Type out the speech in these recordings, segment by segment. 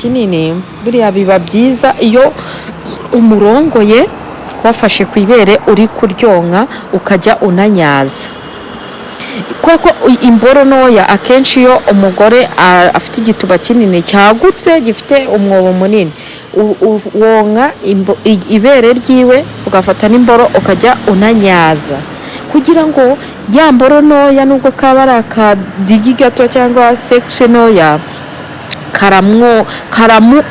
kinini buriya biba byiza iyo umurongoye wafashe ku ibere uri kuryonka ukajya unanyaza kuko imboro ntoya akenshi iyo umugore afite igituba kinini cyagutse gifite umwobo munini wonka ibere ryiwe ugafata n'imboro ukajya unanyaza kugira ngo ya mboro ntoya nubwo kaba ari akadigi gato cyangwa section ntoya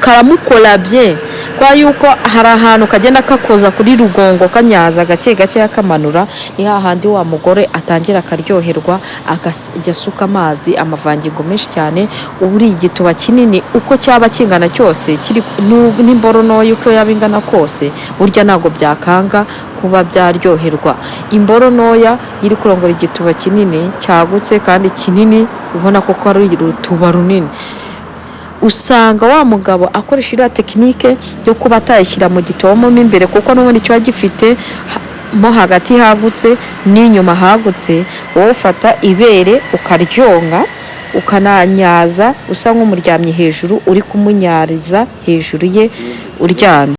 karamukora bye kwa yuko hari ahantu kagenda kakoza kuri rugongo kanyaza gake gake kamanura ni hahandi wa mugore atangira akaryoherwa akajya asuka amazi amavangingo menshi cyane uri igituba kinini uko cyaba kingana cyose kiri n'imboro ntoya uko yaba ingana kose burya ntabwo byakanga kuba byaryoherwa imboro ntoya iri kurongora igituba kinini cyagutse kandi kinini ubona ko ari urutuba runini usanga wa mugabo akoresha iriya tekinike yo kuba atayishyira mu gituba mo imbere kuko n'ubundi kiba gifite mo hagati hagutse n'inyuma hagutse wowe ufata ibere ukaryonka ukananyaza usa nk'umuryamye hejuru uri kumunyariza hejuru ye uryamye.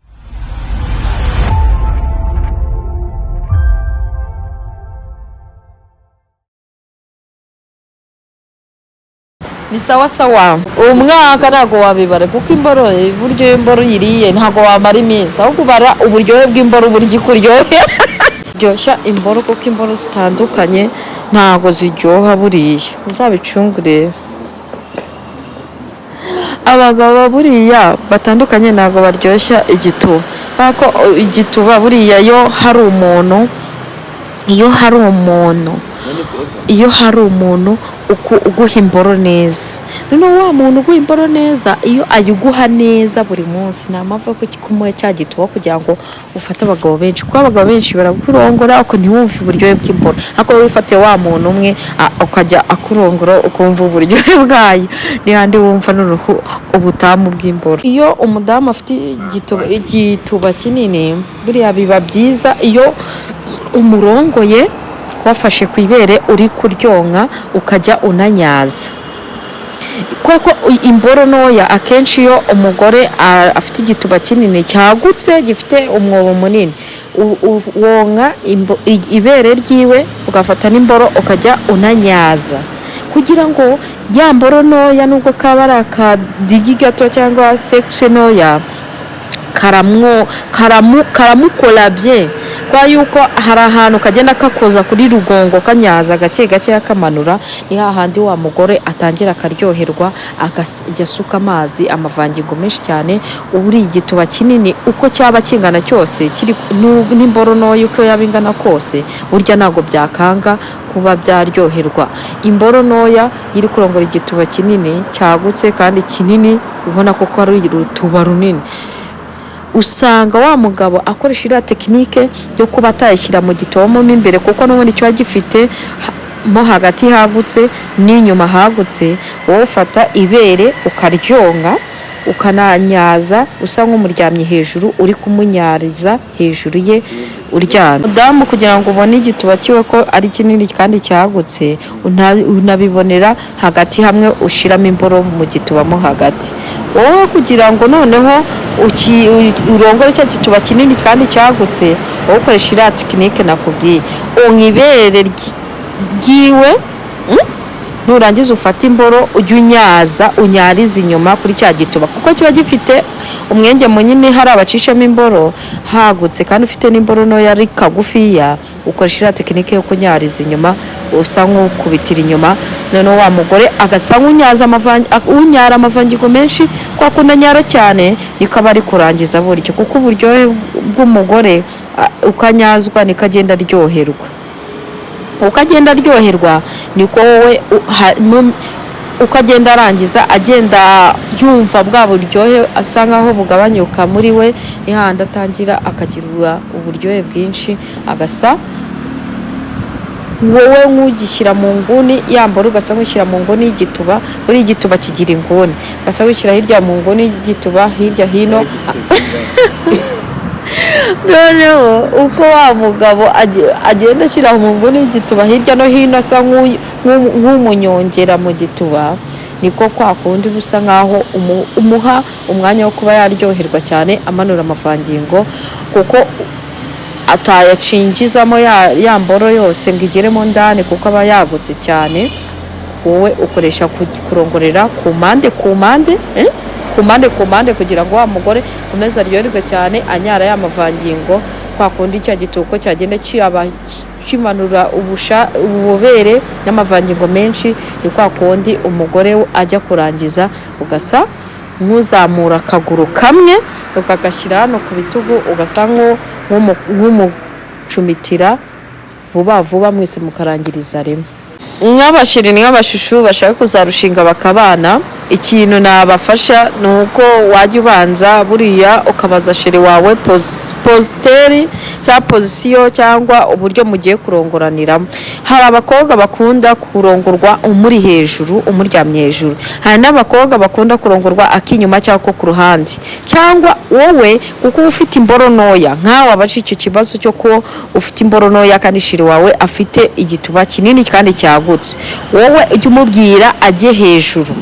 Ni sawa sawa umwaka ntago wabibara kuko imboro buryo imboro yiriye ntago wamara iminsi ahubwo ubara uburyohe bw'imboro buryo kuryohe ryoshya imboro kuko imboro zitandukanye ntago ziryoha buriya uzabicungure abagabo buriya batandukanye ntago baryoshya igituba kuko igituba buriya iyo hari umuntu uguha imboro neza noneho wa muntu uguha imboro neza iyo ayiguha neza buri munsi nta mpamvu yo kumuha cya gituba kugira ngo ufate abagabo benshi kuko abagabo benshi barakurongora uko ntiwumve uburyohe bw'imboro ariko wowe ufatiye wa muntu umwe ukajya akurongora ukumva uburyohe bwayo n'ahandi wumva n'uruhu ubutamu bw'imboro. Iyo umudamu afite igituba kinini buriya biba byiza iyo umurongoye wafashe ku ibere uri kuryonka ukajya unanyaza kuko imboro ntoya akenshi iyo umugore afite igituba kinini cyagutse gifite umwobo munini wonka ibere ryiwe ugafata n'imboro ukajya unanyaza kugira ngo ya mboro ntoya nubwo kaba ari akadigi gato cyangwa section ntoya karamukora bye kwa yuko hari ahantu kagenda kakoza kuri rugongo kanyaza gake gake kamanura ni hahandi wa mugore atangira akaryoherwa akajya asuka amazi amavangingo menshi cyane uri igituba kinini uko cyaba kingana cyose kiri n'imboro ntoya uko yaba ingana kose burya ntabwo byakanga kuba byaryoherwa imboro ntoya iri kurongora igituba kinini cyagutse kandi kinini ubona ko ari urutuba runini usanga wa mugabo akoresha iriya tekinike yo kuba atayishyira mu gituba mo imbere kuko n'ubundi kiba gifite mo hagati hagutse n'inyuma hagutse wowe ufata ibere ukaryonka ukananyaza usa nk'umuryamye hejuru uri kumunyariza hejuru ye uryamye. Umudamu kugira ngo ubone igituba kiwe ko ari kinini kandi cyagutse unabibonera hagati hamwe ushiramo imboro mu gituba mo hagati wowe kugira ngo noneho urongore cya gituba kinini kandi cyagutse wowe ukoresha iriya tekinike nakubwiye onka ibere ryiwe nurangiza ufata imboro ujya unyariza inyuma kuri cya gituba kuko kiba gifite umwenge munini hari abacishamo imboro hagutse kandi ufite n'imboro ntoya ari kagufiya ukoresha iriya tekinike yo kunyariza inyuma usa nk'ukubitira inyuma noneho wa mugore agasa unyara amavangingo menshi kwa kunanyara cyane niko aba ari kurangiza buryo kuko uburyohe bw'umugore ukanyazwa nikagenda aryoherwa ukagenda aryoherwa niko wowe ukagenda arangiza agenda yumva bwa buryohe asa nkaho bugabanyuka muri we n'ihandi atangira akagira uburyohe bwinshi agasa wowe nk'ugishyira mu nguni yambara ugasa nk'ushyira mu nguni y'igituba buri igituba kigira inguni ugasa nk'ushyira hirya mu nguni y'igituba hirya hino noneho uko wa mugabo agenda ashyira mu nguni y'igituba hirya no hino asa nk'umunyongera mu gituba niko kwa kundi busa nkaho umuha umwanya wo kuba yaryoherwa cyane amanura amavangingo, kuko atayacinjizamo ya mboro yose ngo igeremo ndani kuko aba yagutse cyane. Wowe ukoresha kurongorera ku mpande kugira ngo wa mugore komeza aryoherwe cyane anyara ya mavangingo, kwa kundi cya gituko cyagenda kimanura ububobere n'amavangingo menshi. Ni kwa kundi umugore ajya kurangiza ugasa nk'uzamura akaguru kamwe ukagashyira hano ku bitugu, ugasa nk'umucumitira vuba mwese mukarangiriza rimwe. Nk'abashiri n'abashushu bashaka kuzarushinga bakabana, ikintu nabafasha ni uko wajya ubanza buriya ukabaza sheri wawe positeri cyangwa pozisiyo cyangwa uburyo mugiye kurongoraniramo. Hari abakobwa bakunda kurongorwa umuri hejuru, umuryamye hejuru. Hari n'abakobwa bakunda kurongorwa akinyuma cyangwa ku ruhande, cyangwa wowe kuko ufite imboro ntoya nkawe abaje icyo kibazo cyo ko ufite imboro ntoya kandi sheri wawe afite igituba kinini kandi cyagutse, wowe ujye umubwira ajye hejuru.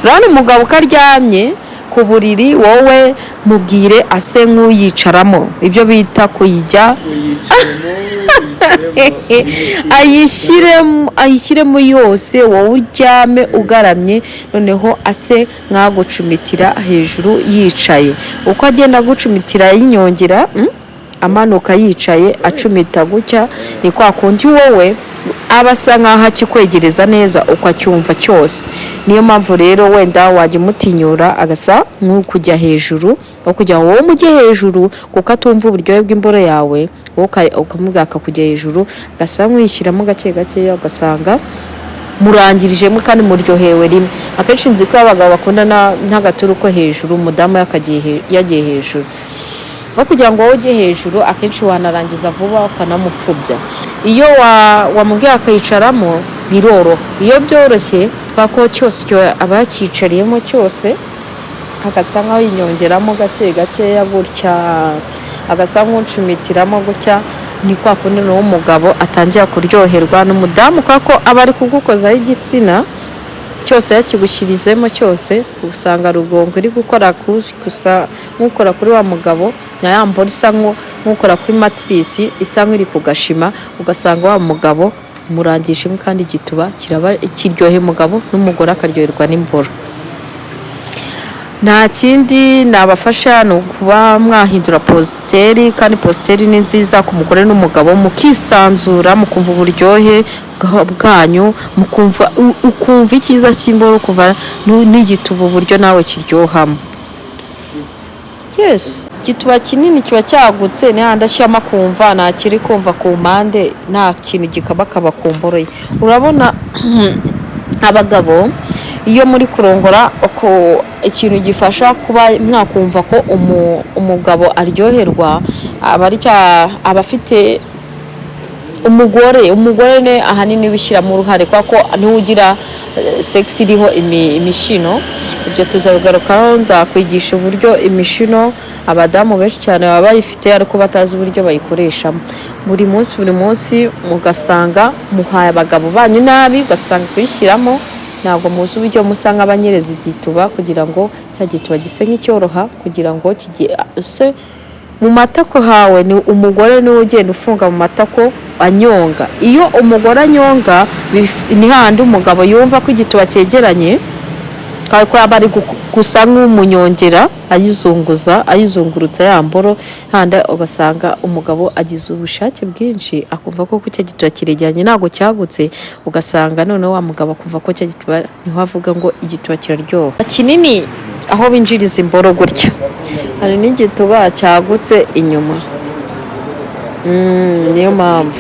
Rani umugabo ukaryamye ku buriri, wowe mubwire ase nk'uyicaramo, ibyo bita kuyijya ayishyiremo yose, wowe uryame ugaramye, noneho ase nkagucumitira hejuru yicaye. Uko agenda agucumitira yinyongera amanuka yicaye acumita gutya, ni kwa kundi wowe abasa nkaho akikwegereza neza ukacyumva cyose. Niyo mpamvu rero wenda wajya umutinyura agasa nk'ukujya hejuru, aho kugira ngo wowe mujye hejuru kuko atumva uburyohe bw'imboro yawe, wowe ukamubwira akakujya hejuru, agasa nk'uyishyiramo gake gakeya, ugasanga murangirijemo kandi muryohewe rimwe. Akenshi nzi ko abagabo bakunda n'agaturu ko hejuru, umudamu yagiye hejuru. No kugira ngo wowe ujye hejuru, akenshi wanarangiza vuba ukanamupfubya. Iyo wamubwiye akayicaramo biroroha. Iyo byoroshye kwako cyose aba yakicariyemo cyose, agasa nkaho yinyongeramo gake gakeya gutya, agasa nk'ucumitiramo gutya, ni kwa kundi n'umugabo atangira kuryoherwa. N'umudamu kwako aba ari kugukozaho igitsina cyose yakigushyirizemo cyose, usanga rugongo iri gukora gusa nk'ukora kuri wa mugabo, na yambora isa nk'ukora kuri matirisi isa nk'iri kugashima, ugasanga wa mugabo murangishemo kandi igituba kiryoheye umugabo n'umugore akaryoherwa n'imboro. Nta kindi nabafasha ni ukuba mwahindura positeri, kandi positeri ni nziza ku mugore n'umugabo, mukisanzura mukumva uburyohe bwanyu, ukumva icyiza cy'imboro, kuva n'igituba uburyo nawe kiryohamo. Yes, igituba kinini kiba cyagutse, n'ahandi ashyiramo akumva nta kiri kumva ku mpande, nta kintu gikabakaba ku mboro ye. Urabona abagabo iyo muri kurongora ikintu gifasha kuba mwakumva ko umugabo aryoherwa, aba afite umugore ne ahanini bishyiramo uruhare, kuko niwe ugira sex iriho imishino. Ibyo tuzabigarukaho, nzakwigisha uburyo imishino abadamu benshi cyane baba bayifite ariko batazi uburyo bayikoreshamo. Buri munsi mugasanga muhaye abagabo banyu nabi, ugasanga kuyishyiramo ntabwo muzi uburyo musanga abanyereza igituba, kugira ngo cya gituba gise nk'icyoroha, kugira ngo kigese mu matako hawe. Ni umugore niwe ugenda ufunga mu matako anyonga. Iyo umugore anyonga ni handi umugabo yumva ko igituba cyegeranye, kandi ko aba ari gusa nk'umunyongera ayizungurutsa yamboro handi, ugasanga umugabo agize ubushake bwinshi, akumva ko cya gituba kiregeranye ntabwo cyagutse, ugasanga noneho wa mugabo akumva ko cya gituba, niho avuga ngo igituba kiraryoha kinini, aho binjiriza imboro gutya. Hari n'igituba cyagutse inyuma, niyo mpamvu